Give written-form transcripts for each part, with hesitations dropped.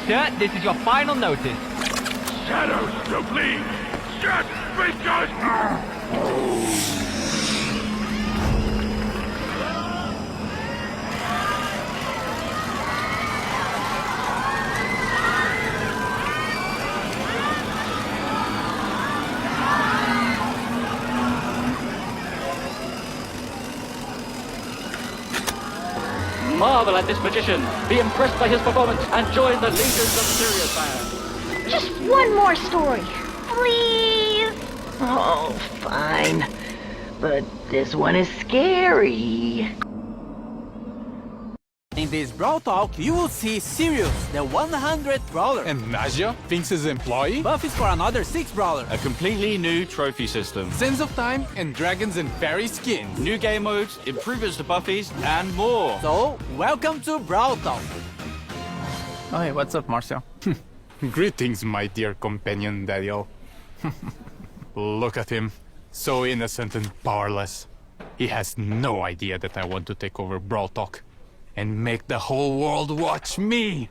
sir. This is your final notice. Shadows to bleed! Just because... Marvel at this magician, be impressed by his performance, and join the leaders of Sirius Band. Just one more story, please. Oh, fine. But this one is scary. In this Brawl Talk, you will see Sirius, the 100th Brawler. And Naja, Finks' employee. Buffs for another 6 Brawler. A completely new trophy system. Sands of Time and Dragons and Fairy skins. New game modes, improvements to buffies, and more. So, welcome to Brawl Talk. Oh, hey, what's up, Marcel? Greetings, my dear companion, Daniel. Look at him. So innocent and powerless. He has no idea that I want to take over Brawl Talk and make the whole world watch me.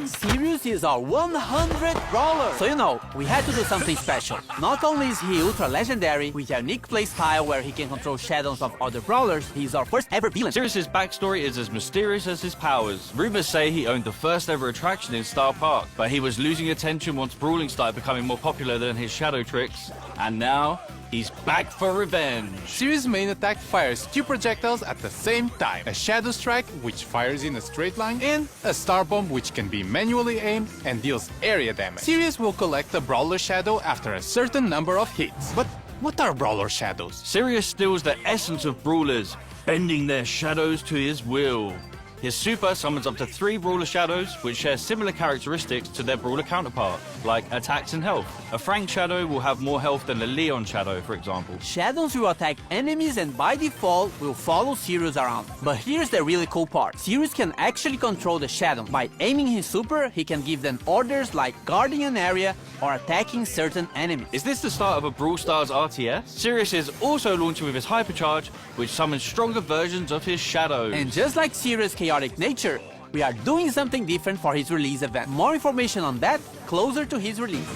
Sirius is our 100th Brawler. So you know, we had to do something special. Not only is he ultra legendary, with a unique playstyle where he can control shadows of other Brawlers, he's our first ever villain. Sirius's backstory is as mysterious as his powers. Rumors say he owned the first ever attraction in Star Park, but he was losing attention once brawling started becoming more popular than his shadow tricks. And now, he's back for revenge. Sirius' main attack fires 2 projectiles at the same time. A Shadow Strike, which fires in a straight line, and a Star Bomb, which can be manually aimed and deals area damage. Sirius will collect a Brawler Shadow after a certain number of hits. But what are Brawler Shadows? Sirius steals the essence of brawlers, bending their shadows to his will. His super summons up to 3 Brawler Shadows, which share similar characteristics to their Brawler counterpart, like attacks and health. A Frank Shadow will have more health than a Leon Shadow, for example. Shadows will attack enemies and by default will follow Sirius around. But here's the really cool part. Sirius can actually control the Shadow. By aiming his super, he can give them orders like guarding an area or attacking certain enemies. Is this the start of a Brawl Stars RTS? Sirius is also launching with his Hypercharge, which summons stronger versions of his shadows. And just like Sirius' chaotic nature, we are doing something different for his release event. More information on that closer to his release.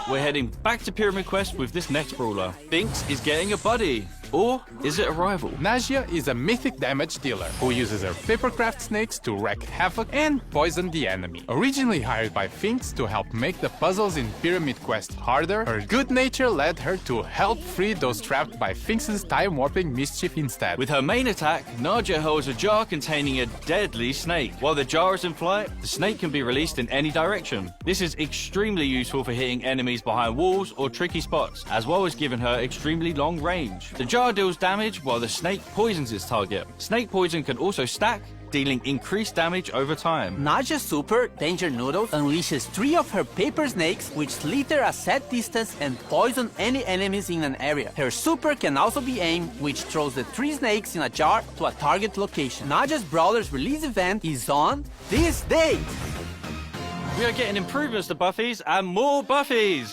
We're heading back to Pyramid Quest with this next brawler. Finks is getting a buddy. Or is it a rival? Naja is a mythic damage dealer who uses her papercraft snakes to wreak havoc and poison the enemy. Originally hired by Finks to help make the puzzles in Pyramid Quest harder, her good nature led her to help free those trapped by Finks' time-warping mischief instead. With her main attack, Naja holds a jar containing a deadly snake. While the jar is in flight, the snake can be released in any direction. This is extremely useful for hitting enemies behind walls or tricky spots, as well as giving her extremely long range. The jar deals damage while the snake poisons its target. Snake poison can also stack, dealing increased damage over time. Naja's super, Danger Noodles, unleashes 3 of her paper snakes which slither a set distance and poison any enemies in an area. Her super can also be aimed, which throws the 3 snakes in a jar to a target location. Naja's Brawler's release event is on this date. We are getting improvements to buffies and more buffies!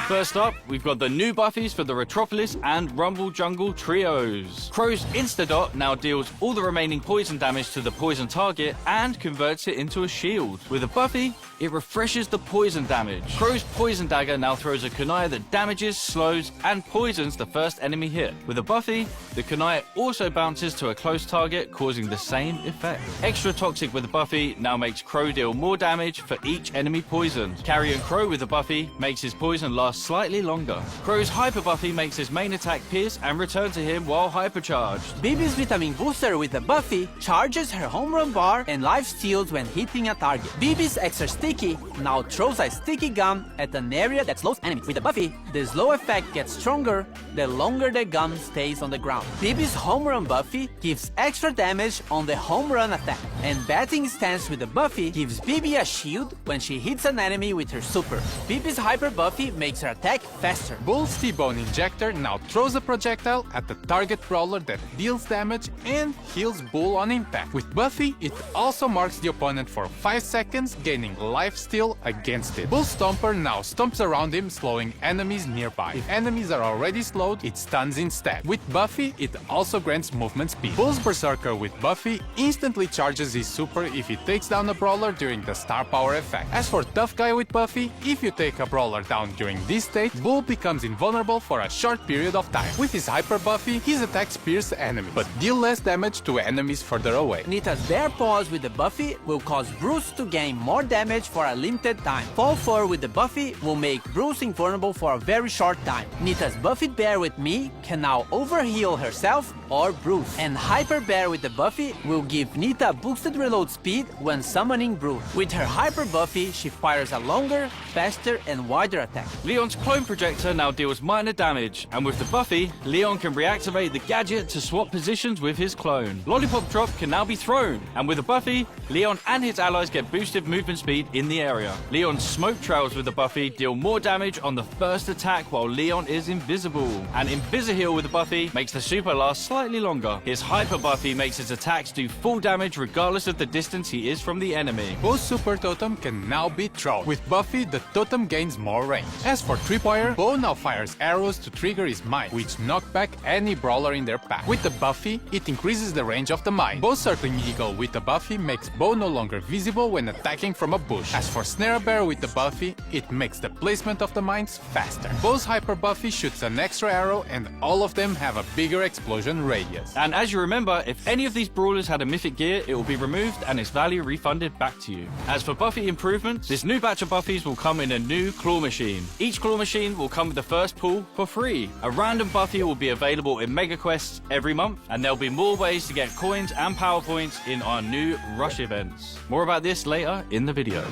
First up, we've got the new buffies for the Retropolis and Rumble Jungle trios. Crow's Instadot now deals all the remaining poison damage to the poison target and converts it into a shield. With a buffy, it refreshes the poison damage. Crow's Poison Dagger now throws a kunai that damages, slows, and poisons the first enemy hit. With a buffy, the kunai also bounces to a close target, causing the same effect. Extra Toxic with a buffy now makes Crow deal more damage for each enemy poisoned. Carrion Crow with a buffy makes his poison last slightly longer. Crow's Hyper Buffy makes his main attack pierce and return to him while hypercharged. Bibi's Vitamin Booster with a buffy charges her home run bar and life steals when hitting a target. Bibi's Extra Sticky now throws a sticky gum at an area that slows enemies. With a buffy, the slow effect gets stronger the longer the gum stays on the ground. Bibi's Home Run Buffy gives extra damage on the home run attack. And batting stance with the Buffy gives Bibi a shield when she hits an enemy with her super. Bibi's Hyper Buffy makes her attack faster. Bull's T-Bone Injector now throws a projectile at the target brawler that deals damage and heals Bull on impact. With Buffy, it also marks the opponent for 5 seconds, gaining life steal against it. Bull's Stomper now stomps around him, slowing enemies nearby. If enemies are already slowed, it stuns instead. With Buffy, it also grants movement speed. Bull's Berserker with Buffy instantly charges his super if he takes down a brawler during the star power effect. As for Tough Guy with Buffy, if you take a brawler down during this state, Bull becomes invulnerable for a short period of time. With his Hyper Buffy, his attacks pierce enemies, but deal less damage to enemies further away. Nita's Bear Paws with the Buffy will cause Bruce to gain more damage for a limited time. Fall Fur with the Buffy will make Bruce invulnerable for a very short time. Nita's Buffed Bear with me can now overheal herself or Bruce. And Hyper Bear with the Buffy will give Nita boosted reload speed when summoning Bruce. With her Hyper Buffy, she fires a longer, faster and wider attack. Leon's Clone Projector now deals minor damage, and with the Buffy, Leon can reactivate the gadget to swap positions with his clone. Lollipop Drop can now be thrown, and with the Buffy, Leon and his allies get boosted movement speed in the area. Leon's Smoke Trails with the Buffy deal more damage on the first attack while Leon is invisible. And Invisiheal with the Buffy makes the super last slightly longer. His Hyper Buffy makes his attacks do full damage regardless of the distance he is from the enemy. Bo's Super Totem can now be thrown. With Buffy, the totem gains more range. As for Tripwire, Bo now fires arrows to trigger his mine, which knock back any brawler in their path. With the Buffy, it increases the range of the mine. Bo's Circling Eagle with the Buffy makes Bo no longer visible when attacking from a bush. As for Snare Bear with the Buffy, it makes the placement of the mines faster. Bo's Hyper Buffy shoots an extra arrow, and all of them have a bigger explosion radius. And as you remember, if any of these brawlers had a mythic gear, it will be removed and its value refunded back to you. As for Buffy improvements, this new batch of Buffies will come in a new claw machine. Each claw machine will come with the first pull for free. A random Buffy will be available in Mega Quests every month, and there'll be more ways to get coins and power points in our new Rush events. More about this later in the video.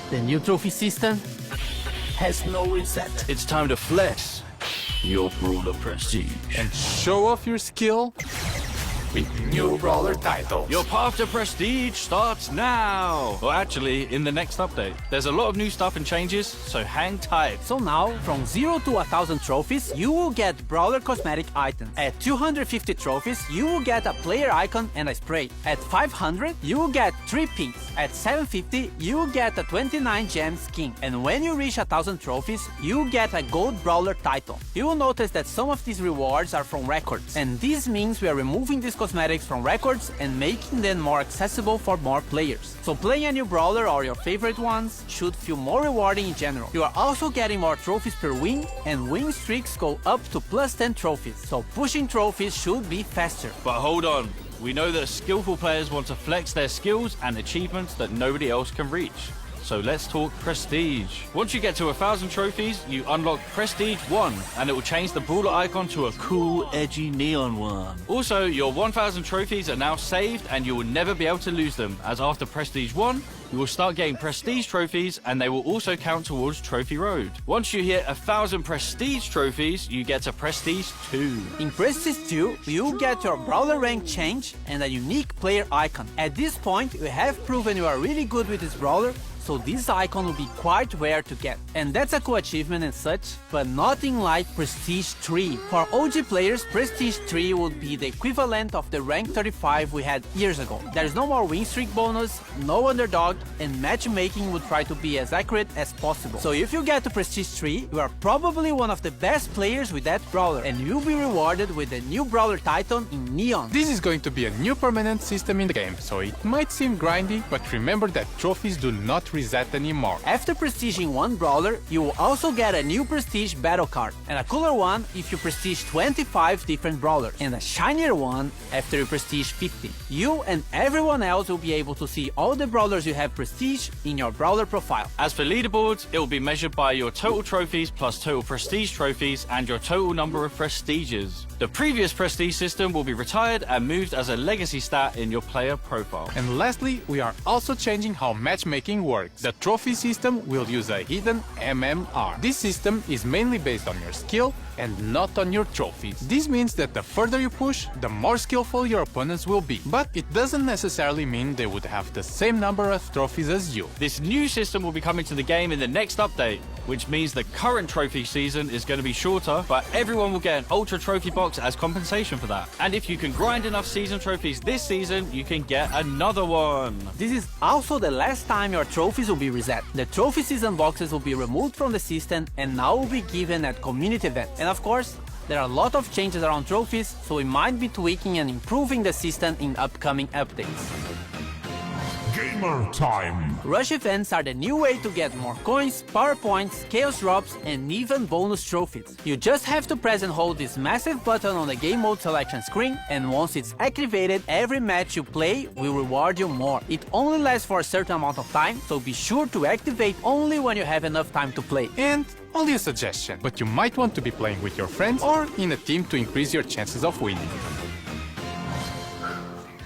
The new trophy system has no reset. It's time to flex your brawler prestige And show off your skill with new brawler titles. Your path to prestige starts now! Or actually, in the next update. There's a lot of new stuff and changes, so hang tight. So now, from 0 to 1000 trophies, you will get brawler cosmetic items. At 250 trophies, you will get a player icon and a spray. At 500, you will get 3 pins. At 750, you will get a 29 gem skin. And when you reach 1000 trophies, you will get a gold brawler title. You will notice that some of these rewards are from records. And this means we are removing these cosmetics from records and making them more accessible for more players. So playing a new brawler or your favorite ones should feel more rewarding in general. You are also getting more trophies per win, and win streaks go up to plus 10 trophies. So pushing trophies should be faster. But hold on. We know that skillful players want to flex their skills and achievements that nobody else can reach. So let's talk Prestige. Once you get to 1000 trophies, you unlock Prestige 1, and it will change the brawler icon to a cool, edgy neon one. Also, your 1000 trophies are now saved, and you will never be able to lose them, as after Prestige 1, you will start getting Prestige trophies, and they will also count towards Trophy Road. Once you hit 1000 Prestige trophies, you get to Prestige 2. In Prestige 2, you get your brawler rank change and a unique player icon. At this point, you have proven you are really good with this brawler, so this icon will be quite rare to get. And that's a cool achievement and such, but nothing like Prestige 3. For OG players, Prestige 3 would be the equivalent of the rank 35 we had years ago. There's no more win streak bonus, no underdog, and matchmaking would try to be as accurate as possible. So if you get to Prestige 3, you are probably one of the best players with that brawler, and you'll be rewarded with the new brawler title in Neon. This is going to be a new permanent system in the game, so it might seem grindy, but remember that trophies do not reset anymore. After prestiging one brawler, you will also get a new prestige battle card, and a cooler one if you prestige 25 different brawlers, and a shinier one after you prestige 50. You and everyone else will be able to see all the brawlers you have prestige in your brawler profile. As for leaderboards, it will be measured by your total trophies plus total prestige trophies and your total number of prestiges. The previous prestige system will be retired and moved as a legacy stat in your player profile. And lastly, we are also changing how matchmaking works. works. The trophy system will use a hidden MMR. This system is mainly based on your skill and not on your trophies. This means that the further you push, the more skillful your opponents will be. But it doesn't necessarily mean they would have the same number of trophies as you. This new system will be coming to the game in the next update, which means the current trophy season is going to be shorter, but everyone will get an Ultra Trophy box as compensation for that. And if you can grind enough season trophies this season, you can get another one. This is also the last time your trophies will be reset. The trophy season boxes will be removed from the system and now will be given at community events. And of course, there are a lot of changes around trophies, so we might be tweaking and improving the system in upcoming updates. Gamer time! Rush events are the new way to get more coins, power points, chaos drops, and even bonus trophies. You just have to press and hold this massive button on the game mode selection screen, and once it's activated, every match you play will reward you more. It only lasts for a certain amount of time, so be sure to activate only when you have enough time to play. And only a suggestion, but you might want to be playing with your friends or in a team to increase your chances of winning.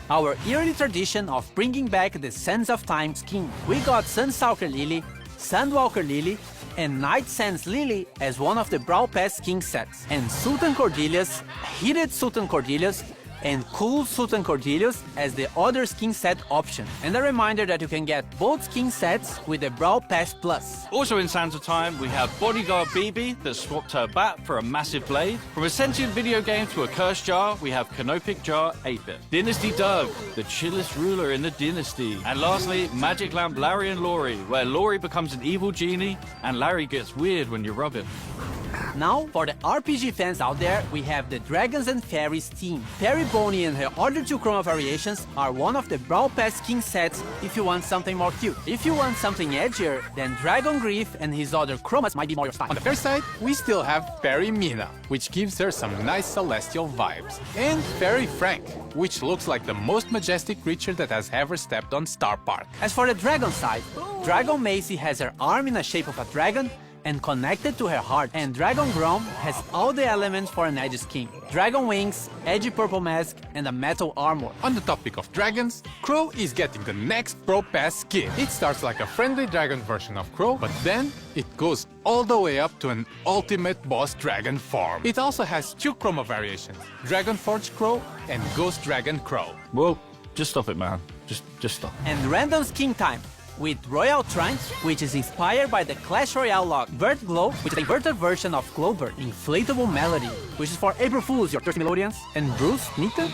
Our yearly tradition of bringing back the Sands of Time skin. We got Sunstalker Lily, Sandwalker Lily, and Night Sands Lily as one of the Brawl Pass skin sets, and Sultan Cordelius, Heated Sultan Cordelius, and Cool Sultan Cordelius as the other skin set option. And a reminder that you can get both skin sets with the Brawl Pass Plus. Also in Sands of Time, we have Bodyguard BB that swapped her bat for a massive blade. From a sentient video game to a cursed jar, we have Canopic Jar 8-bit. Dynasty Doug, the chillest ruler in the dynasty. And lastly, Magic Lamp Larry and Laurie, where Laurie becomes an evil genie and Larry gets weird when you rub him. Now, for the RPG fans out there, we have the Dragons and Fairies team. Fairy Bonnie and her other two chroma variations are one of the Brawl Pass skin sets if you want something more cute. If you want something edgier, then Dragon Grief and his other chromas might be more your style. On the fair side, we still have Fairy Mina, which gives her some nice celestial vibes. And Fairy Frank, which looks like the most majestic creature that has ever stepped on Star Park. As for the Dragon side, Dragon Macy has her arm in the shape of a dragon and connected to her heart, and Dragon Grom has all the elements for an edgy skin. Dragon wings, edgy purple mask, and a metal armor. On the topic of dragons, Crow is getting the next Pro Pass skin. It starts like a friendly dragon version of Crow, but then it goes all the way up to an ultimate boss dragon form. It also has two chroma variations, Dragon Forge Crow and Ghost Dragon Crow. Well, just stop it, man. Just stop. And random skin time with Royal Trunch, which is inspired by the Clash Royale log. Vert Glow, which is a inverted version of Glowbird. Inflatable Melody, which is for April Fools, your thirsty melodians. And Bruce, Nita?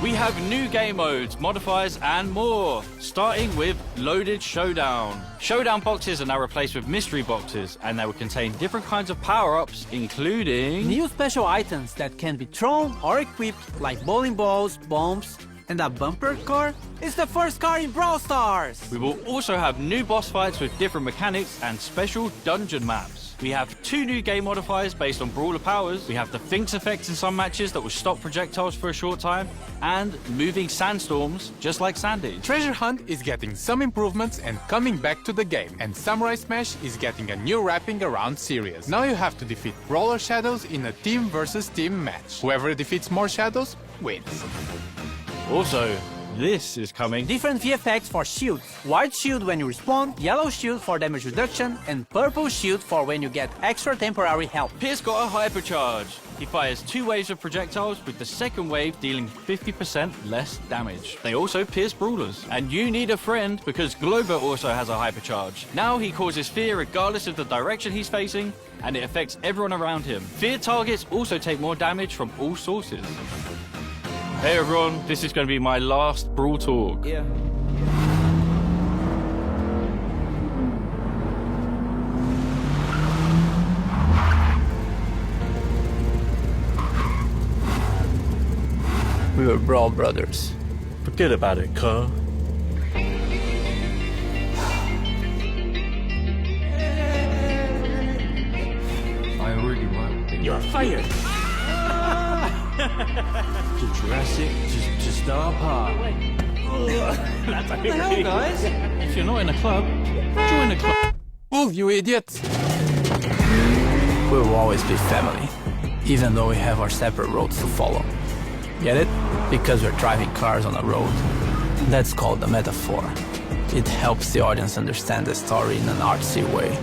We have new game modes, modifiers, and more, starting with Loaded Showdown. Showdown boxes are now replaced with mystery boxes, and they will contain different kinds of power-ups, including new special items that can be thrown or equipped, like bowling balls, bombs, and a bumper car is the first car in Brawl Stars! We will also have new boss fights with different mechanics and special dungeon maps. We have two new game modifiers based on brawler powers. We have the Finks effect in some matches that will stop projectiles for a short time, and moving sandstorms, just like Sandy. Treasure Hunt is getting some improvements and coming back to the game, and Samurai Smash is getting a new wrapping around series. Now you have to defeat Brawler Shadows in a team versus team match. Whoever defeats more shadows wins. Also, this is coming. Different VFX for shields. White shield when you respawn, yellow shield for damage reduction, and purple shield for when you get extra temporary health. Pierce got a hypercharge. He fires 2 waves of projectiles, with the second wave dealing 50% less damage. They also pierce brawlers. And you need a friend, because Glober also has a hypercharge. Now he causes fear regardless of the direction he's facing, and it affects everyone around him. Fear targets also take more damage from all sources. Hey everyone, this is going to be my last Brawl talk. Yeah. We were Brawl brothers. Forget about it, cuz. I already won. You're fired! To Jurassic, just stop hard. What the hell, guys? If you're not in a club, join a club. Oh, you idiots! We will always be family, even though we have our separate roads to follow. Get it? Because we're driving cars on a road. That's called a metaphor. It helps the audience understand the story in an artsy way.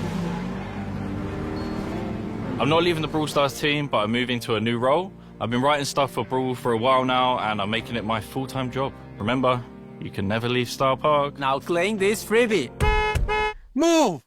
I'm not leaving the Brawl Stars team, but I'm moving to a new role. I've been writing stuff for Brawl for a while now, and I'm making it my full-time job. Remember, you can never leave Star Park. Now claim this freebie. Move!